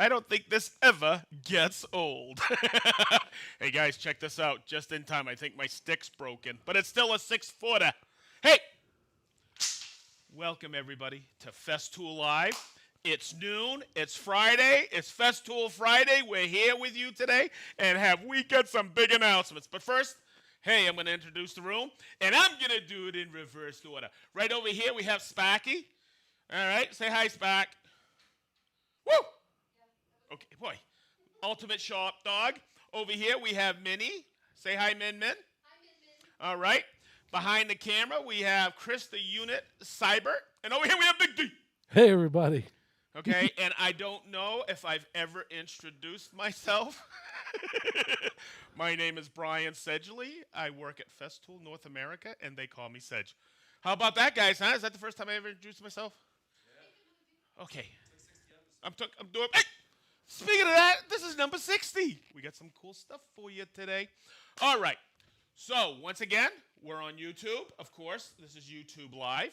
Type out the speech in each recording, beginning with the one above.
I don't think this ever gets old. Hey guys, check this out. Just in time. I think my stick's broken, but it's still a 6-footer. Hey, welcome everybody to Festool Live. It's noon. It's Friday. It's Festool Friday. We're here with you today, and have we got some big announcements. But first, hey, I'm going to introduce the room, and I'm going to do it in reverse order. Right over here, we have Sparky. All right, say hi, Spark. Woo! Okay, boy. Ultimate Sharp Dog. Over here, we have Minnie. Say hi, Min Min. All right. Behind the camera, we have Chris the Unit Cyber. And over here, we have Big D. Hey, everybody. Okay, and I don't know if I've ever introduced myself. My name is Brian Sedgley. I work at Festool North America, and they call me Sedge. How about that, guys? Huh? Is that the first time I ever introduced myself? Yeah. Okay. I'm doing. Hey! Speaking of that, this is number 60. We got some cool stuff for you today. All right. So, once again, we're on YouTube. Of course, this is YouTube Live.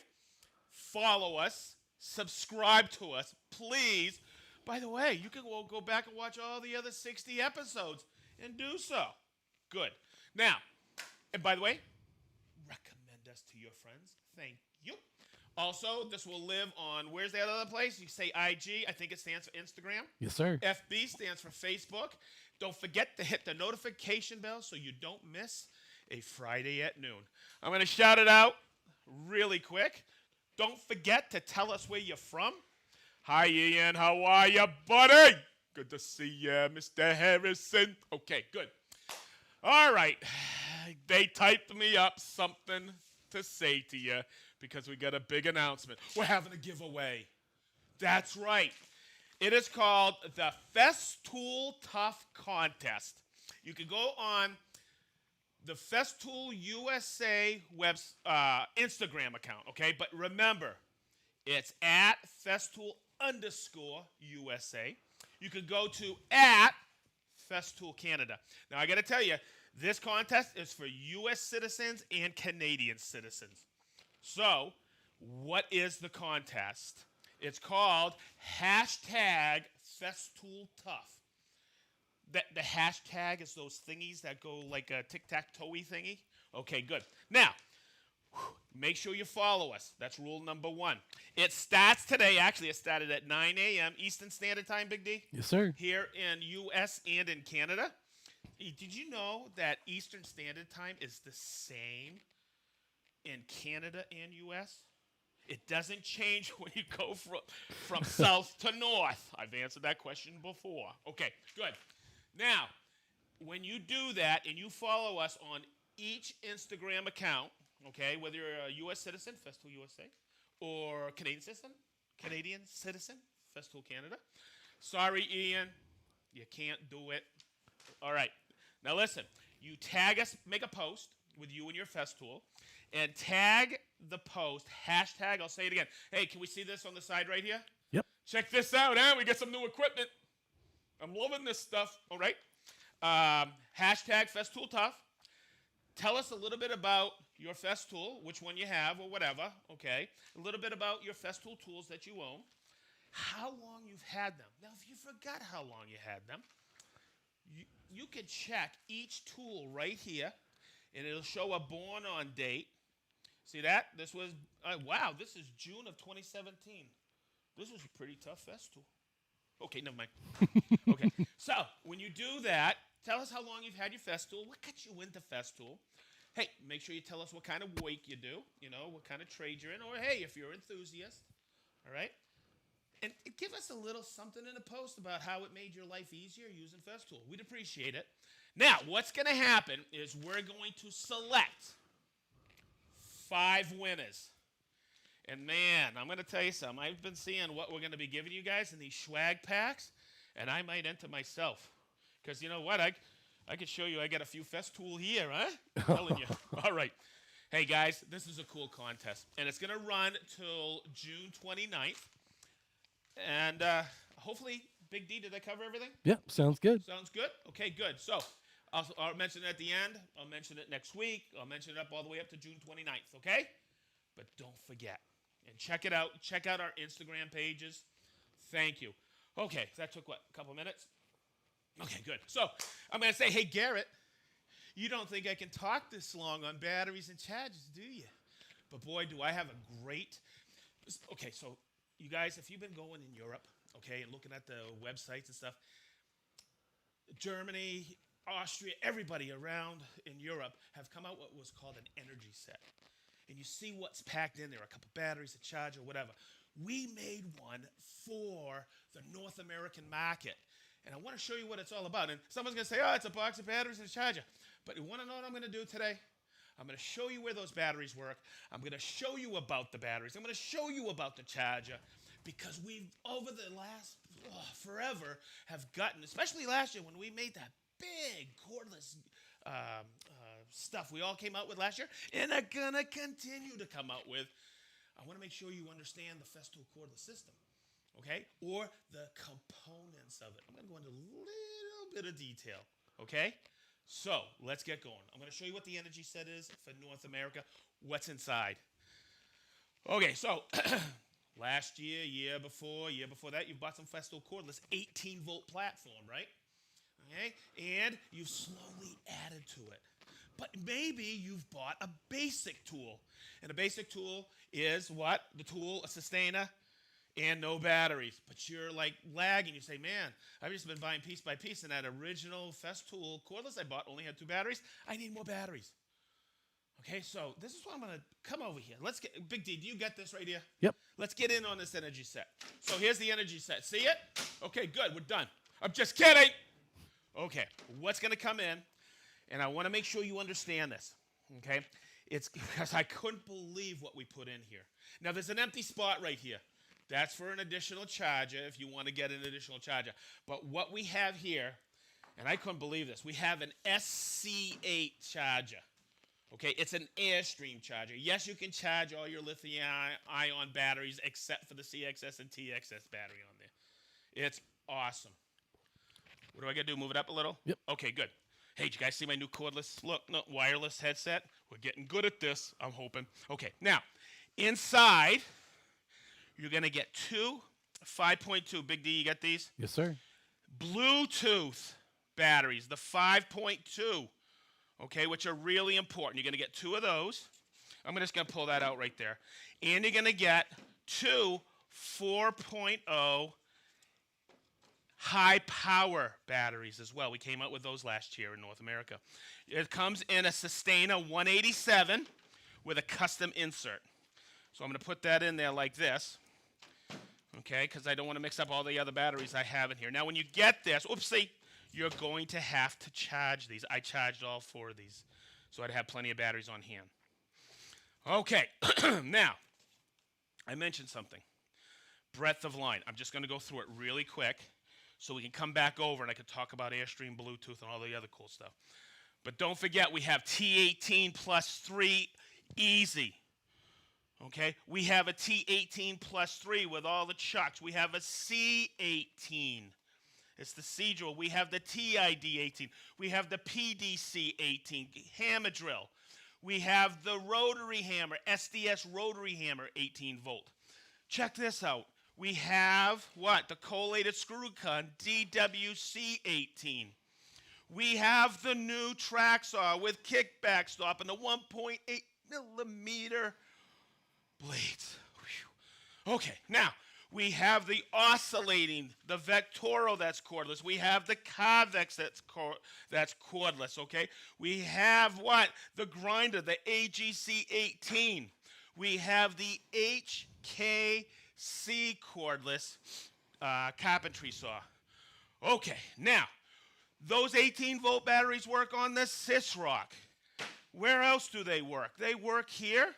Follow us. Subscribe to us, please. By the way, you can go back and watch all the other 60 episodes and do so. Good. Now, and by the way, recommend us to your friends. Thank you. Also, this will live on, where's that other place? You say IG. I think it stands for Instagram. Yes, sir. FB stands for Facebook. Don't forget to hit the notification bell so you don't miss a Friday at noon. I'm going to shout it out really quick. Don't forget to tell us where you're from. Hi, Ian. How are you, buddy? Good to see you, Mr. Harrison. Okay, good. All right. They typed me up something to say to you because we got a big announcement. We're having a giveaway. That's right. It is called the Festool Tough Contest. You can go on the Festool USA Instagram account, okay? But remember, it's at Festool_USA. You can go to at Festool Canada. Now, I got to tell you, this contest is for U.S. citizens and Canadian citizens. So, what is the contest? It's called #FestoolTough. The hashtag is those thingies that go like a tic-tac-toe-y thingy. Okay, good. Now, make sure you follow us. That's rule number 1. It starts today. Actually, it started at 9 a.m. Eastern Standard Time, Big D. Yes, sir. Here in U.S. and in Canada. Did you know that Eastern Standard Time is the same in Canada and U.S.? It doesn't change when you go from south to north. I've answered that question before. Okay, good. Now, when you do that and you follow us on each Instagram account, okay, whether you're a U.S. citizen, Festool USA, or Canadian citizen, Festool Canada. Sorry, Ian, you can't do it. All right. Now, listen, you tag us, make a post with you and your Festool, and tag the post, hashtag, I'll say it again. Hey, can we see this on the side right here? Yep. Check this out, huh? We got some new equipment. I'm loving this stuff. All right. Hashtag Festool Tough. Tell us a little bit about your Festool, which one you have or whatever, okay? A little bit about your Festool tools that you own, how long you've had them. Now, if you forgot how long you had them, you can check each tool right here, and it'll show a born on date. See that? This was, wow, this is June of 2017. This was a pretty tough Festool. Okay, never mind. Okay, so when you do that, tell us how long you've had your Festool, what got you into Festool. Hey, make sure you tell us what kind of wake you do, you know, what kind of trade you're in, or hey, if you're an enthusiast, all right? And give us a little something in a post about how it made your life easier using Festool. We'd appreciate it. Now, what's going to happen is we're going to select 5 winners. And man, I'm going to tell you something. I've been seeing what we're going to be giving you guys in these swag packs, and I might enter myself. Because you know what? I could show you I got a few Festool here, huh? I'm telling you. All right. Hey, guys, this is a cool contest. And it's going to run till June 29th. And hopefully, Big D, did I cover everything? Yep, sounds good. Sounds good? Okay, good. So I'll mention it at the end. I'll mention it next week. I'll mention it up all the way up to June 29th, okay? But don't forget. And check it out. Check out our Instagram pages. Thank you. Okay, that took what, a couple minutes? Okay, good. So I'm going to say, hey, Garrett, you don't think I can talk this long on batteries and chargers, do you? But boy, do I have a great. Okay, so you guys, if you've been going in Europe, okay, and looking at the websites and stuff, Germany, Austria, everybody around in Europe have come out what was called an energy set. And you see what's packed in there, a couple batteries, a charger, whatever. We made one for the North American market. And I want to show you what it's all about. And someone's going to say, oh, it's a box of batteries and a charger. But you want to know what I'm going to do today? I'm going to show you where those batteries work. I'm going to show you about the batteries. I'm going to show you about the charger. Because we've, over the last, forever, have gotten, especially last year when we made that big cordless stuff we all came out with last year, and are going to continue to come out with. I want to make sure you understand the Festool cordless system, okay? Or the components of it. I'm going to go into a little bit of detail, okay? So let's get going. I'm going to show you what the energy set is for North America, what's inside. Okay, so last year, year before that, you bought some Festool cordless 18-volt platform, right? Okay, and you've slowly added to it. But maybe you've bought a basic tool. And a basic tool is what? The tool, a sustainer, and no batteries. But you're like lagging. You say, man, I've just been buying piece by piece, and that original Festool cordless I bought only had 2 batteries. I need more batteries. Okay, so this is why I'm going to come over here. Let's get, Big D, do you get this right here? Yep. Let's get in on this energy set. So here's the energy set. See it? Okay, good. We're done. I'm just kidding. Okay, what's going to come in? And I want to make sure you understand this, okay? It's because I couldn't believe what we put in here. Now, there's an empty spot right here. That's for an additional charger if you want to get an additional charger. But what we have here, and I couldn't believe this, we have an SC8 charger. Okay, it's an Airstream charger. Yes, you can charge all your lithium-ion batteries except for the CXS and TXS battery on there. It's awesome. What do I got to do? Move it up a little? Yep. Okay, good. Hey, did you guys see my new cordless, wireless headset? We're getting good at this, I'm hoping. Okay, now, inside, you're going to get 2 5.2. Big D, you got these? Yes, sir. Bluetooth batteries, the 5.2, okay, which are really important. You're going to get 2 of those. I'm just going to pull that out right there. And you're going to get 2 4.0 high power batteries as well. We came out with those last year in North America. It comes in a Sustainer 187 with a custom insert. So I'm going to put that in there like this, okay, because I don't want to mix up all the other batteries I have in here. Now, when you get this, oopsie, you're going to have to charge these. I charged all 4 of these, so I'd have plenty of batteries on hand. Okay, now, I mentioned something. Breadth of line. I'm just going to go through it really quick so we can come back over and I can talk about Airstream, Bluetooth, and all the other cool stuff. But don't forget, we have T18 plus 3 easy. Okay? We have a T18 plus 3 with all the chucks. We have a C18. It's the C drill. We have the TID18. We have the PDC18 hammer drill. We have the rotary hammer, SDS rotary hammer, 18 volt. Check this out. We have what? The collated screw gun, DWC18. We have the new track saw with kickback stop and the 1.8 millimeter blades. Whew. Okay, now we have the oscillating, the Vectoro that's cordless. We have the Carvex that's cordless, okay? We have what? The grinder, the AGC18. We have the HKC cordless carpentry saw. Okay, now, those 18-volt batteries work on the Sysrock. Where else do they work? They work here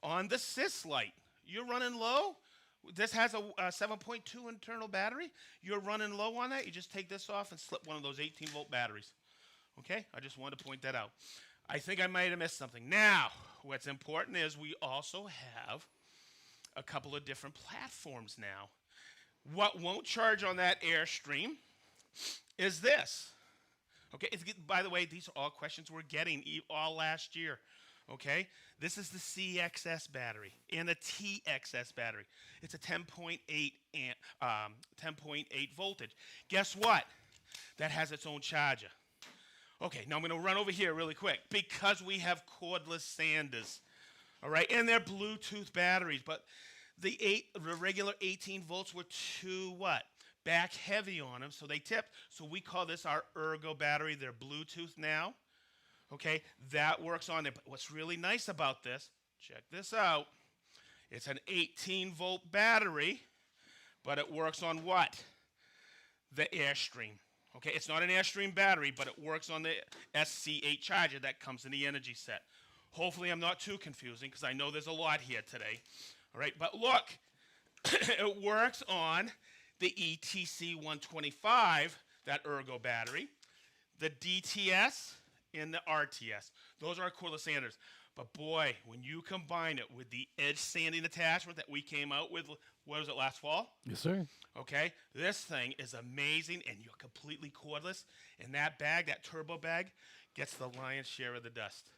on the Sys light. You're running low. This has a 7.2 internal battery. You're running low on that. You just take this off and slip one of those 18-volt batteries. Okay? I just wanted to point that out. I think I might have missed something. Now, what's important is we also have a couple of different platforms now. What won't charge on that Airstream is this. Okay, by the way, these are all questions we're getting all last year. Okay, this is the CXS battery and the TXS battery. It's a 10.8 voltage. Guess what? That has its own charger. Okay, now I'm going to run over here really quick because we have cordless sanders. All right, and they're Bluetooth batteries, but the regular 18 volts were too what? Back heavy on them, so they tipped. So we call this our Ergo battery. They're Bluetooth now. Okay, that works on it. But what's really nice about this, check this out. It's an 18-volt battery, but it works on what? The Airstream. Okay, it's not an Airstream battery, but it works on the SC8 charger that comes in the Energy Set. Hopefully I'm not too confusing because I know there's a lot here today. All right, but look, it works on the ETC 125, that Ergo battery, the DTS, and the RTS. Those are our cordless sanders. But boy, when you combine it with the edge sanding attachment that we came out with, what was it, last fall? Yes, sir. Okay, this thing is amazing, and you're completely cordless. And that bag, that turbo bag, gets the lion's share of the dust.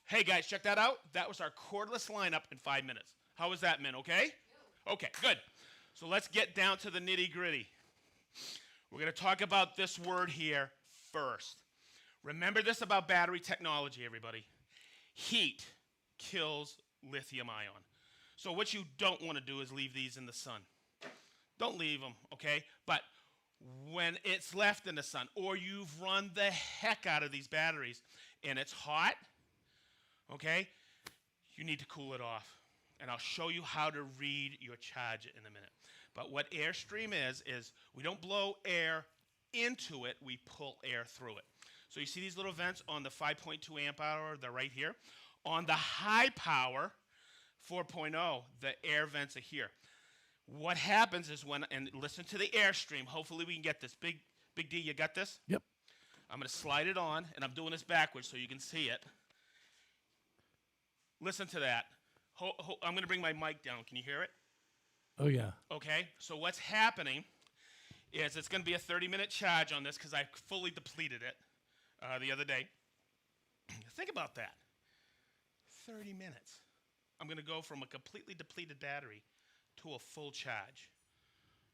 Hey guys, check that out. That was our cordless lineup in 5 minutes. How was that, Min? Okay? Okay, good. So let's get down to the nitty gritty. We're going to talk about this word here first. Remember this about battery technology, everybody. Heat kills lithium ion. So what you don't want to do is leave these in the sun. Don't leave them, okay? But when it's left in the sun, or you've run the heck out of these batteries and it's hot, okay, you need to cool it off. And I'll show you how to read your charger in a minute. But what Airstream is we don't blow air into it, we pull air through it. So you see these little vents on the 5.2 amp hour, they're right here. On the high power 4.0, the air vents are here. What happens is and listen to the Airstream, hopefully we can get this. Big D, you got this? Yep. I'm going to slide it on, and I'm doing this backwards so you can see it. Listen to that. I'm going to bring my mic down. Can you hear it? Oh, yeah. Okay, so what's happening is it's going to be a 30-minute charge on this because I fully depleted it the other day. Think about that. 30 minutes. I'm going to go from a completely depleted battery to a full charge.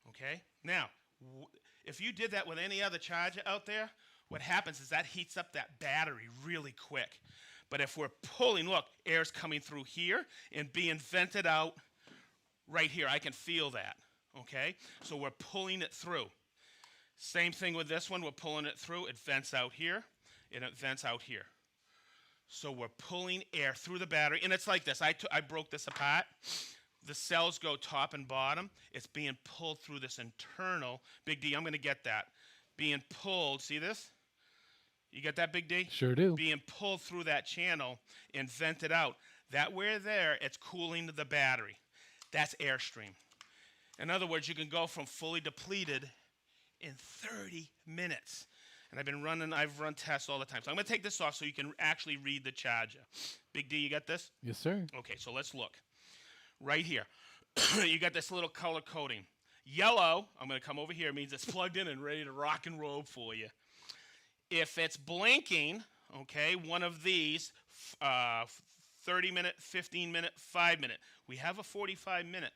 Okay? Now, if you did that with any other charger out there, what happens is that heats up that battery really quick. But if we're pulling, look, air's coming through here and being vented out right here. I can feel that, okay? So we're pulling it through. Same thing with this one. We're pulling it through. It vents out here, and it vents out here. So we're pulling air through the battery, and it's like this. I broke this apart. The cells go top and bottom. It's being pulled through this internal. Big D, I'm going to get that. Being pulled, see this? You get that, Big D? Sure do. Being pulled through that channel and vented out. That way there, it's cooling the battery. That's Airstream. In other words, you can go from fully depleted in 30 minutes. And I've run tests all the time. So I'm going to take this off so you can actually read the charger. Big D, you got this? Yes, sir. Okay, so let's look. Right here. You got this little color coding. Yellow, I'm going to come over here, means it's plugged in and ready to rock and roll for you. If it's blinking, okay, one of these, 30-minute, 15-minute, 5-minute. We have a 45-minute.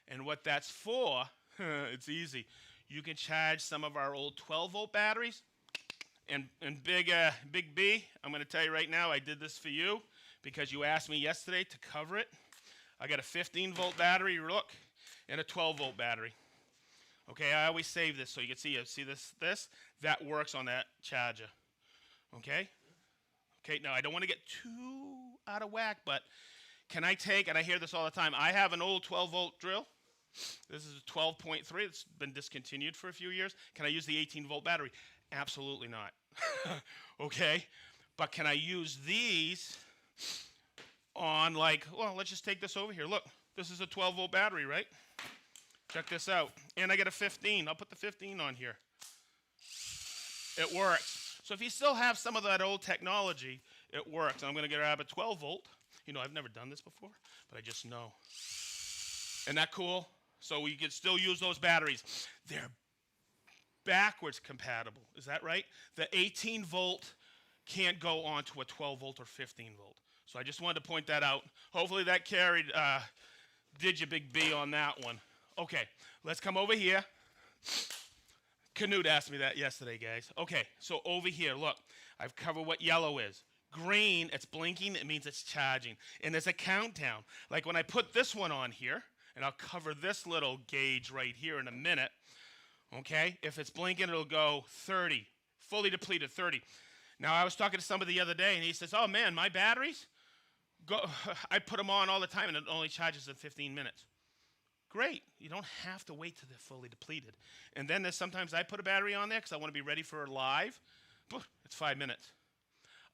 And what that's for, it's easy. You can charge some of our old 12-volt batteries. And Big B, I'm going to tell you right now, I did this for you because you asked me yesterday to cover it. I got a 15-volt battery, look, and a 12-volt battery. Okay, I always save this so you can see it. See this? That works on that charger. Okay? Okay, now I don't want to get too out of whack, but can I take, and I hear this all the time, I have an old 12-volt drill. This is a 12.3. It's been discontinued for a few years. Can I use the 18-volt battery? Absolutely not. Okay? But can I use these on let's just take this over here. Look, this is a 12-volt battery, right? Check this out. And I got a 15. I'll put the 15 on here. It works. So if you still have some of that old technology, it works. I'm going to grab a 12-volt. You know, I've never done this before, but I just know. Isn't that cool? So we can still use those batteries. They're backwards compatible. Is that right? The 18-volt can't go on to a 12 volt or 15 volt. So I just wanted to point that out. Hopefully that carried, did you big B on that one. Okay, let's come over here. Canute asked me that yesterday, guys. Okay, so over here, look, I've covered what yellow is. Green, it's blinking, it means it's charging. And there's a countdown. Like when I put this one on here, and I'll cover this little gauge right here in a minute, okay? If it's blinking, it'll go 30, fully depleted, 30. Now, I was talking to somebody the other day, and he says, oh, man, my batteries, I put them on all the time, and it only charges in 15 minutes. Great. You don't have to wait till they're fully depleted. And then there's sometimes I put a battery on there because I want to be ready for live. It's 5 minutes.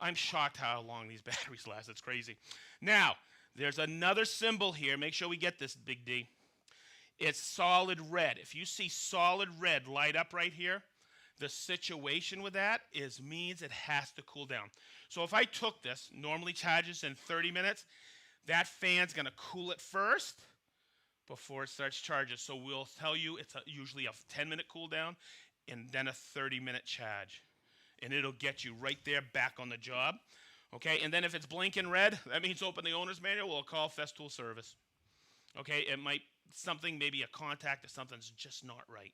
I'm shocked how long these batteries last. It's crazy. Now, there's another symbol here. Make sure we get this, Big D. It's solid red. If you see solid red light up right here, the situation with that means it has to cool down. So if I took this, normally charges in 30 minutes, that fan's going to cool it first before it starts charging. So we'll tell you it's usually a 10-minute cool down and then a 30-minute charge. And it'll get you right there back on the job. Okay, and then if it's blinking red, that means open the owner's manual. We'll call Festool service. Okay, it might, maybe a contact or something's just not right.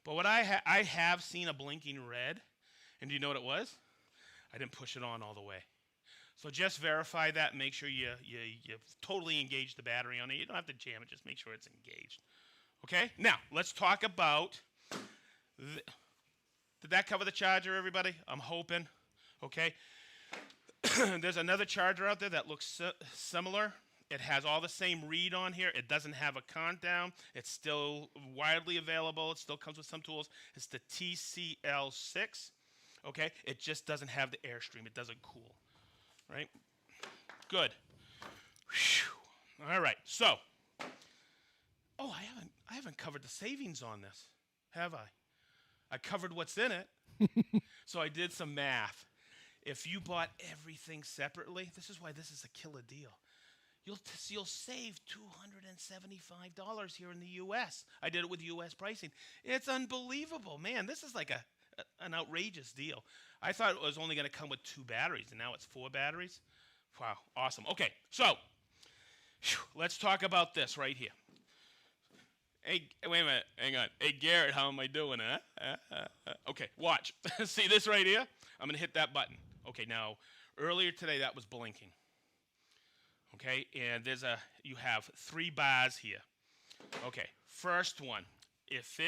But what I have seen a blinking red, and do you know what it was? I didn't push it on all the way. So just verify that and make sure you totally engage the battery on it. You don't have to jam it, just make sure it's engaged. Okay, now let's talk about, did that cover the charger, everybody? I'm hoping. Okay. There's another charger out there that looks similar. It has all the same read on here. It doesn't have a countdown. It's still widely available. It still comes with some tools. It's the TCL6. Okay? It just doesn't have the Airstream. It doesn't cool. Right? Good. Whew. All right. So, I haven't covered the savings on this, have I? I covered what's in it. So I did some math. If you bought everything separately, this is why this is a killer deal. You'll save $275 here in the U.S. I did it with U.S. pricing. It's unbelievable. Man, this is like an outrageous deal. I thought it was only going to come with 2 batteries, and now it's 4 batteries. Wow, awesome. Okay, so let's talk about this right here. Hey, wait a minute. Hang on. Hey, Garrett, how am I doing, huh? Okay, watch. See this right here? I'm going to hit that button. Okay, now, earlier today, that was blinking. Okay, and you have 3 bars here. Okay, first one. If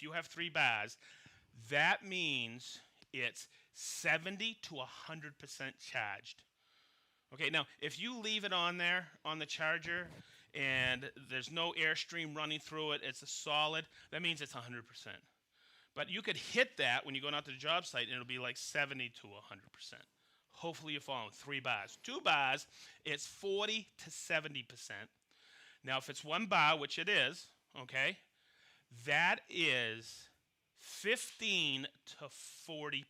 you have 3 bars, that means it's 70 to 100% charged. Okay, now, if you leave it on there, on the charger, and there's no Airstream running through it, it's a solid, that means it's 100%. But you could hit that when you're going out to the job site, and it'll be like 70 to 100%. Hopefully you're following. 3 bars. 2 bars, it's 40 to 70%. Now, if it's 1 bar, which it is, okay, that is 15 to 40%.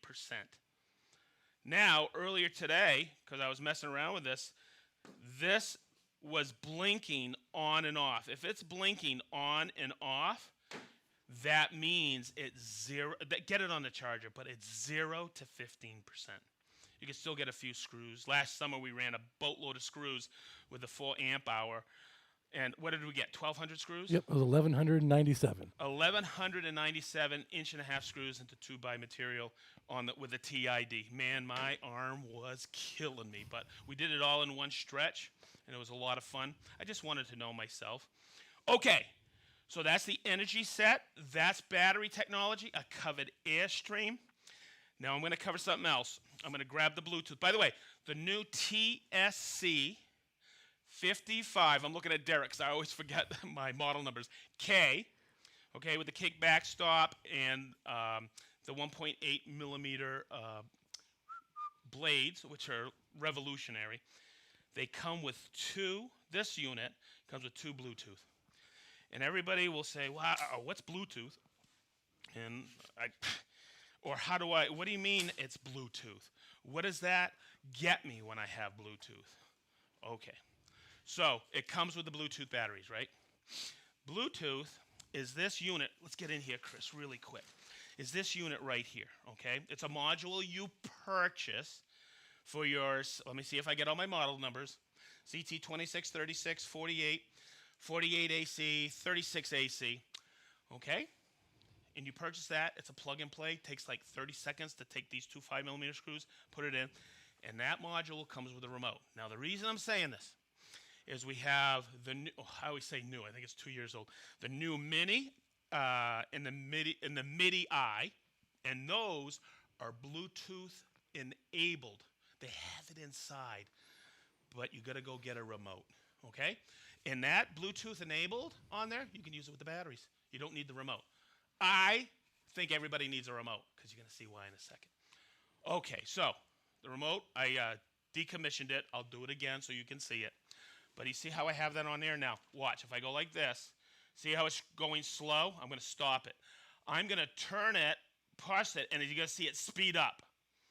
Now, earlier today, because I was messing around with this was blinking on and off. If it's blinking on and off, that means it's 0. Get it on the charger, but it's 0 to 15%. You can still get a few screws. Last summer, we ran a boatload of screws with a 4 amp hour. And what did we get? 1,200 screws? Yep, it was 1,197. 1,197 1.5-inch screws into 2x material with the TID. Man, my arm was killing me, but we did it all in one stretch, and it was a lot of fun. I just wanted to know myself. Okay, so that's the Energy Set. That's battery technology. I covered Airstream. Now I'm going to cover something else. I'm going to grab the Bluetooth. By the way, the new TSC 55, I'm looking at Derek because I always forget my model numbers, K, okay, with the kick backstop and the 1.8 millimeter blades, which are revolutionary. They come with 2, this unit comes with 2 Bluetooth. And everybody will say, wow, what's Bluetooth? And what do you mean it's Bluetooth? What does that get me when I have Bluetooth? Okay. So it comes with the Bluetooth batteries, right? Bluetooth is this unit. Let's get in here, Chris, really quick. Is this unit right here, okay? It's a module you purchase for yours. Let me see if I get all my model numbers. CT 26, 36, 48, 48 AC, 36 AC. Okay? And you purchase that. It's a plug and play. Takes like 30 seconds to take these two 5mm screws, put it in, and that module comes with a remote. Now, the reason I'm saying this is we have the new, I always say new, I think it's 2 years old, the new Mini and the MIDI I, and those are Bluetooth enabled. They have it inside, but you got to go get a remote, okay? And that Bluetooth enabled on there, you can use it with the batteries. You don't need the remote. I think everybody needs a remote because you're going to see why in a second. Okay, so the remote, I decommissioned it. I'll do it again so you can see it. But you see how I have that on there? Now, watch. If I go like this, see how it's going slow? I'm going to stop it. I'm going to turn it, press it, and you're going to see it speed up.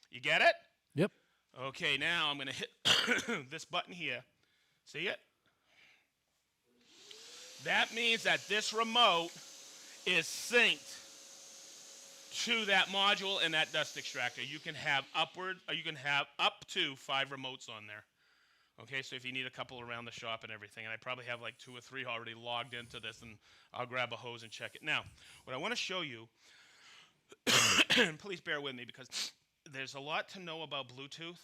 You get it? Yep. Okay, now I'm going to hit this button here. See it? That means that this remote is synced to that module and that dust extractor. You can have up to 5 remotes on there. Okay, so if you need a couple around the shop and everything, and I probably have like 2 or 3 already logged into this, and I'll grab a hose and check it. Now, what I want to show you, please bear with me because there's a lot to know about Bluetooth,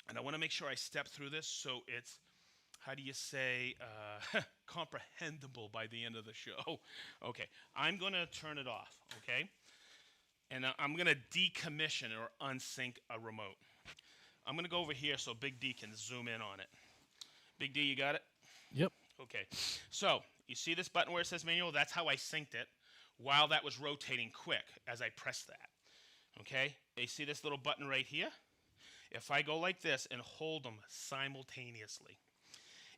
and I want to make sure I step through this so it's, how do you say, comprehensible by the end of the show. Okay, I'm going to turn it off, okay? And I'm going to decommission or unsync a remote. I'm going to go over here so Big D can zoom in on it. Big D, you got it? Yep. Okay, so you see this button where it says manual? That's how I synced it while that was rotating quick as I pressed that. Okay, you see this little button right here? If I go like this and hold them simultaneously,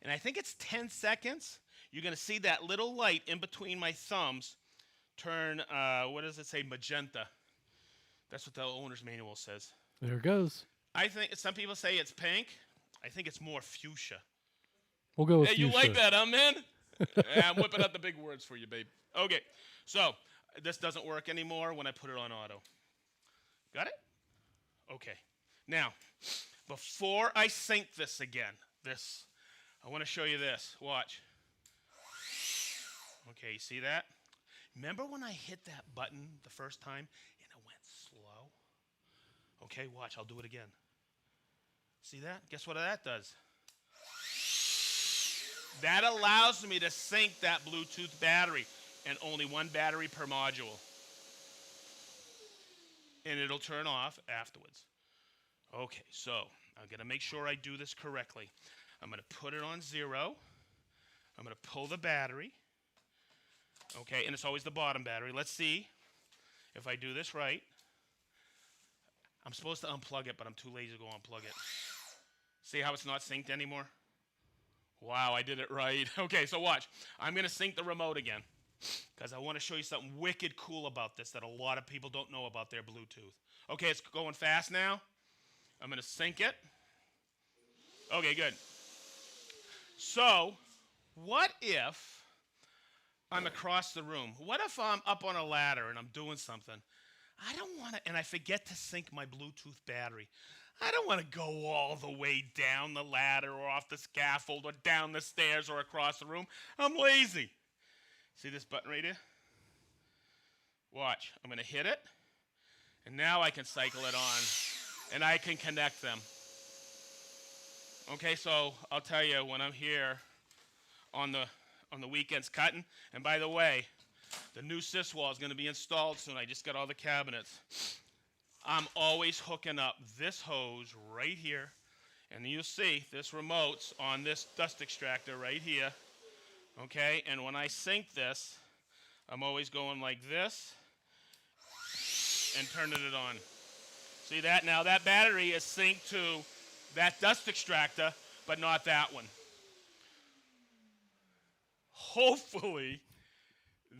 and I think it's 10 seconds, you're going to see that little light in between my thumbs turn, what does it say, magenta. That's what the owner's manual says. There it goes. I think some people say it's pink. I think it's more fuchsia. We'll go with Hey, you fuchsia. like that, huh, man? Yeah, I'm whipping out the big words for you, babe. Okay, so this doesn't work anymore when I put it on auto. Got it? Okay. Now, before I sync this again, I want to show you this. Watch. Okay, you see that? Remember when I hit that button the first time and it went slow? Okay, watch. I'll do it again. See that? Guess what that does? That allows me to sync that Bluetooth battery, and only 1 battery per module. And it'll turn off afterwards. Okay, so I'm going to make sure I do this correctly. I'm going to put it on 0. I'm going to pull the battery. Okay, and it's always the bottom battery. Let's see if I do this right. I'm supposed to unplug it, but I'm too lazy to go unplug it. See how it's not synced anymore? Wow, I did it right. Okay, so watch. I'm going to sync the remote again because I want to show you something wicked cool about this that a lot of people don't know about their Bluetooth. Okay, it's going fast now. I'm going to sync it. Okay, good. So, what if I'm across the room? What if I'm up on a ladder and I'm doing something? I don't want to, and I forget to sync my Bluetooth battery. I don't want to go all the way down the ladder or off the scaffold or down the stairs or across the room. I'm lazy. See this button right here? Watch. I'm going to hit it, and now I can cycle it on, and I can connect them. Okay, so I'll tell you when I'm here on the weekends cutting, and by the way, the new sys wall is going to be installed soon. I just got all the cabinets. I'm always hooking up this hose right here, and you'll see this remote's on this dust extractor right here. Okay, and when I sync this, I'm always going like this and turning it on. See that? Now that battery is synced to that dust extractor, but not that one. Hopefully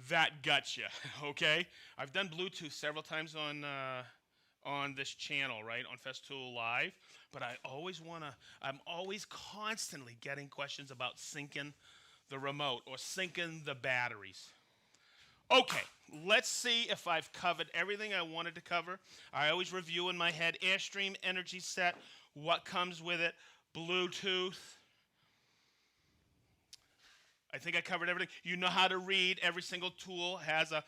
that got you, okay? I've done Bluetooth several times on this channel, right, on Festool Live, but I'm always constantly getting questions about syncing the remote or syncing the batteries. Okay, let's see if I've covered everything I wanted to cover. I always review in my head Airstream Energy Set what comes with it, Bluetooth. I think I covered everything. You know how to read. Every single tool has a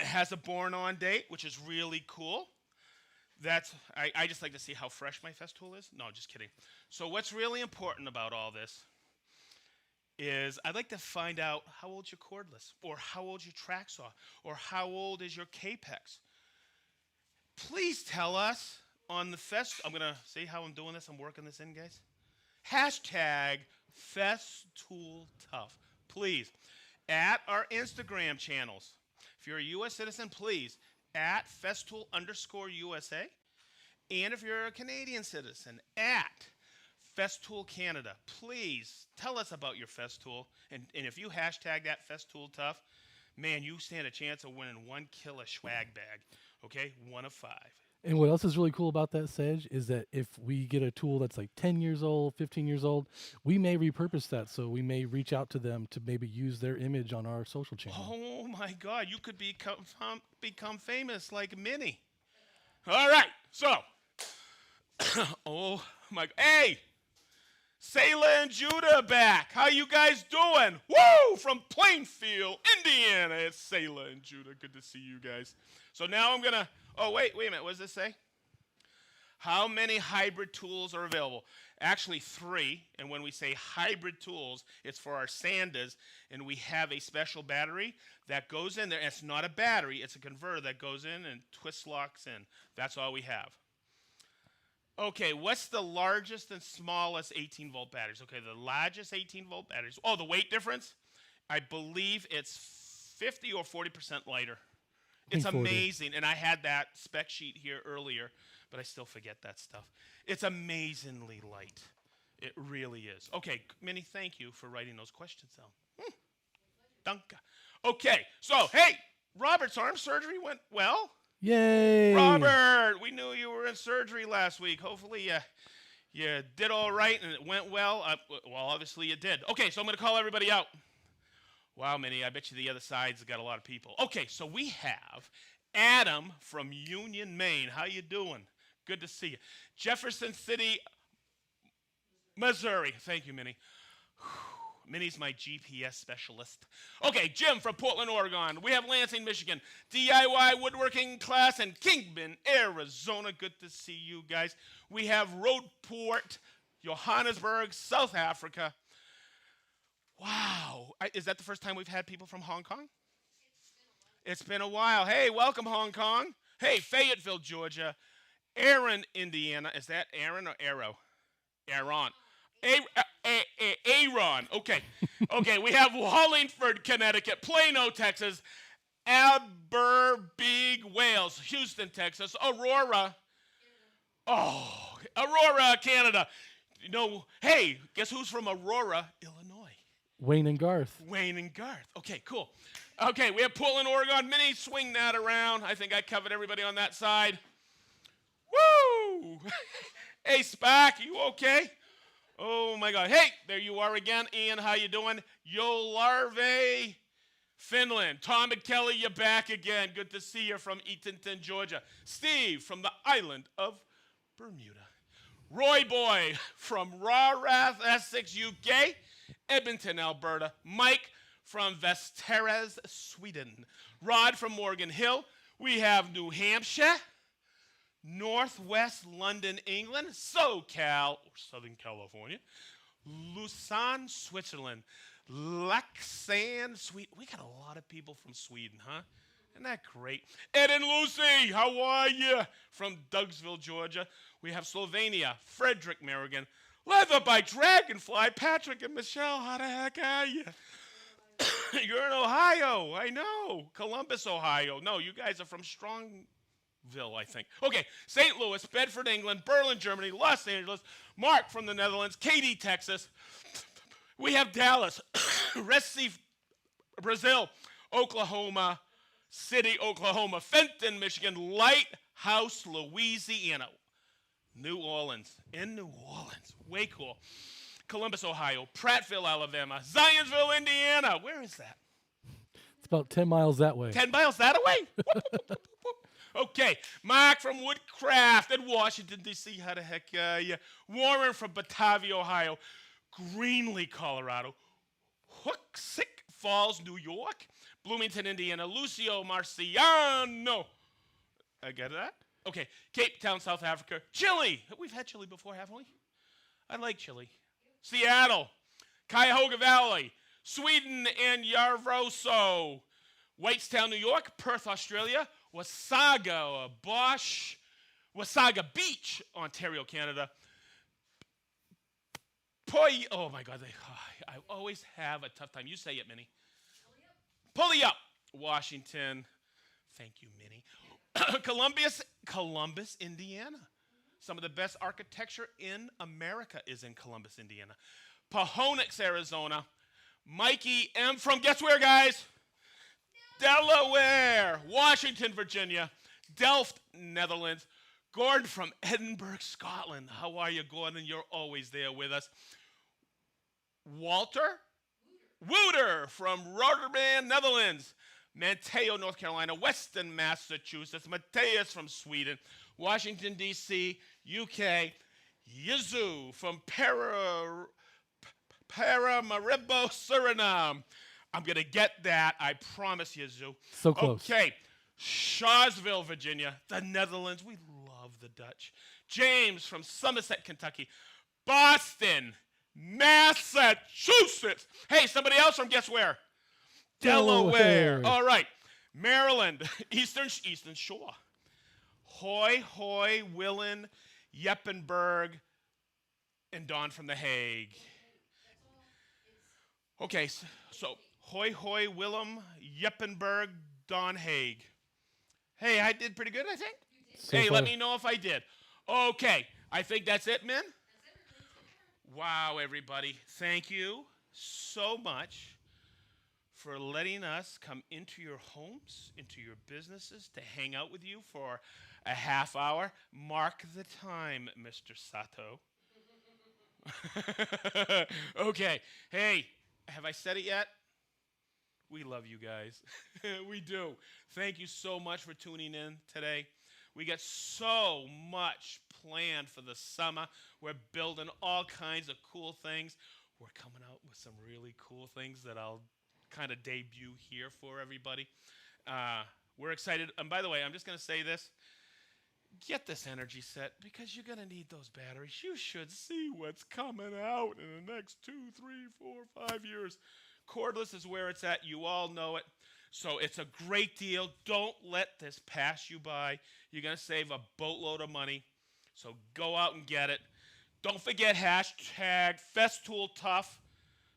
has a born on date, which is really cool. I just like to see how fresh my Festool is. No, just kidding. So what's really important about all this is I'd like to find out how old's your cordless, or how old's your track saw, or how old is your Capex. Please tell us on the I'm going to see how I'm doing this. I'm working this in, guys. Hashtag Festool Tough. Please, at our Instagram channels. If you're a U.S. citizen, please, at Festool_USA. And if you're a Canadian citizen, at Festool Canada. Please tell us about your Festool. And if you hashtag that Festool Tough, man, you stand a chance of winning 1 kilo swag bag. Okay? 1 of 5. And what else is really cool about that, Sedge, is that if we get a tool that's like 10 years old, 15 years old, we may repurpose that. So we may reach out to them to maybe use their image on our social channel. Oh, my God. You could become famous like Minnie. All right. So, oh, my God. Hey, Sayla and Judah back. How you guys doing? Woo! From Plainfield, Indiana. It's Sayla and Judah. Good to see you guys. So now I'm going to... Oh, wait a minute. What does this say? How many hybrid tools are available? Actually, 3. And when we say hybrid tools, it's for our sanders. And we have a special battery that goes in there. And it's not a battery. It's a converter that goes in and twist locks in. That's all we have. Okay, what's the largest and smallest 18-volt batteries? Okay, the largest 18-volt batteries. Oh, the weight difference? I believe it's 50 or 40% lighter. It's amazing. And I had that spec sheet here earlier, but I still forget that stuff. It's amazingly light. It really is. Okay, Minnie, thank you for writing those questions down. Danke. Okay, so, hey, Robert's arm surgery went well. Yay! Robert, we knew you were in surgery last week. Hopefully you did all right and it went well. Well, obviously you did. Okay, so I'm going to call everybody out. Wow, Minnie, I bet you the other side's got a lot of people. Okay, so we have Adam from Union, Maine. How you doing? Good to see you. Jefferson City, Missouri. Thank you, Minnie. Minnie's my GPS specialist. Okay, Jim from Portland, Oregon. We have Lansing, Michigan. DIY woodworking class in Kingman, Arizona. Good to see you guys. We have Roadport, Johannesburg, South Africa. Wow. Is that the first time we've had people from Hong Kong? It's been a while. Hey, welcome, Hong Kong. Hey, Fayetteville, Georgia. Aaron, Indiana. Is that Aaron or Arrow? Aaron. Aaron. Okay. Okay, we have Wallingford, Connecticut. Plano, Texas. Aberbeeg, Wales. Houston, Texas. Aurora. Oh, Aurora, Canada. You know, hey, guess who's from Aurora, Illinois? Wayne and Garth. Wayne and Garth. Okay, cool. Okay, we have Portland, Oregon. Minnie, swing that around. I think I covered everybody on that side. Woo! Hey, Spock, you okay? Oh, my God. Hey, there you are again. Ian, how you doing? Jolarve, Finland. Tom and Kelly, you're back again. Good to see you from Eatonton, Georgia. Steve from the island of Bermuda. Roy Boy from Rawrath, Essex, UK. Edmonton, Alberta. Mike from Västerås, Sweden. Rod from Morgan Hill. We have New Hampshire. Northwest London, England. SoCal, or Southern California. Lausanne, Switzerland. Laxand, Sweden. We got a lot of people from Sweden, huh? Isn't that great? Ed and Lucy, how are you? From Dougsville, Georgia. We have Slovenia. Frederick, Maryland. Leather by Dragonfly. Patrick and Michelle, how the heck are you? You're in Ohio. I know. Columbus, Ohio. No, you guys are from Strongville, I think. Okay, St. Louis, Bedford, England, Berlin, Germany, Los Angeles, Mark from the Netherlands, Katy, Texas. We have Dallas, Recife, Brazil, Oklahoma City, Oklahoma, Fenton, Michigan, Lighthouse, Louisiana, New Orleans, way cool. Columbus, Ohio, Prattville, Alabama, Zionsville, Indiana. Where is that? It's about 10 miles that way. 10 miles that way? Okay, Mark from Woodcraft in Washington, D.C. How the heck are you? Warren from Batavia, Ohio. Greenlee, Colorado. Hoosick Falls, New York. Bloomington, Indiana. Lucio Marciano. I get that? Okay, Cape Town, South Africa. Chile. We've had Chile before, haven't we? I like Chile. Seattle. Cuyahoga Valley. Sweden and Yarvoso. Whitestown, New York. Perth, Australia. Wasaga Beach, Ontario, Canada. Oh my God, I always have a tough time. You say it, Minnie. Pulley up, Washington. Thank you, Minnie. Columbus, Indiana. Some of the best architecture in America is in Columbus, Indiana. Pahonix, Arizona. Mikey M. from, guess where, guys? Delaware. Washington, Virginia. Delft, Netherlands. Gordon from Edinburgh, Scotland. How are you, Gordon? You're always there with us. Walter Wooter from Rotterdam, Netherlands. Manteo, North Carolina. Weston, Massachusetts. Mateus from Sweden. Washington, D.C., UK. Yizu from Paramaribo, Suriname. I'm going to get that. I promise you, Zoo. So close. Okay. Shawsville, Virginia. The Netherlands. We love the Dutch. James from Somerset, Kentucky. Boston, Massachusetts. Hey, somebody else from guess where? Delaware. All right. Maryland, Eastern Shore. Hoy, Willen, Yeppenberg, and Don from The Hague. Okay, so Hoy, Willem, Yeppenberg, Don Hague. Hey, I did pretty good, I think. So Hey, far. let me know if I did. Okay, I think that's it, men. Wow, everybody. Thank you so much for letting us come into your homes, into your businesses, to hang out with you for a half hour. Mark the time, Mr. Sato. Okay. Hey, have I said it yet? We love you guys. We do. Thank you so much for tuning in today. We got so much planned for the summer. We're building all kinds of cool things. We're coming out with some really cool things that I'll kind of debut here for everybody. We're excited. And by the way, I'm just going to say this. Get this energy set because you're going to need those batteries. You should see what's coming out in the next 2, 3, 4, 5 years. Cordless is where it's at. You all know it. So it's a great deal. Don't let this pass you by. You're going to save a boatload of money. So go out and get it. Don't forget hashtag Festool Tough.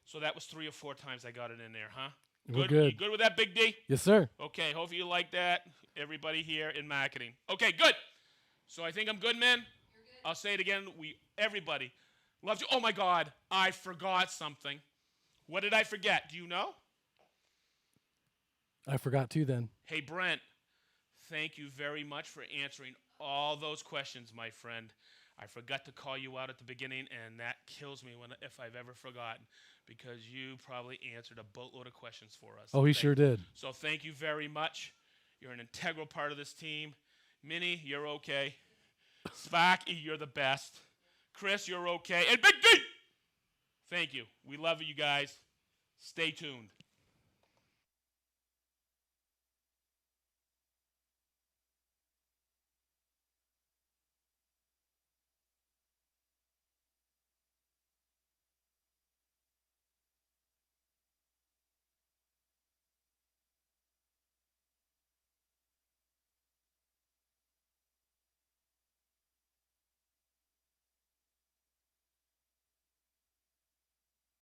So that was 3 or 4 times I got it in there, huh? We're good. You good with that, Big D? Yes, sir. Okay, hopefully you like that. Everybody here in marketing. Okay, good. So I think I'm good, man. You're good. I'll say it again. Everybody loves you. Oh, my God. I forgot something. What did I forget? Do you know? I forgot too then. Hey, Brent, thank you very much for answering all those questions, my friend. I forgot to call you out at the beginning, and that kills me if I've ever forgotten, because you probably answered a boatload of questions for us. Oh, he sure did. So thank you very much. You're an integral part of this team. Minnie, you're okay. Sparky, you're the best. Chris, you're okay. And Big D, thank you. We love you guys. Stay tuned.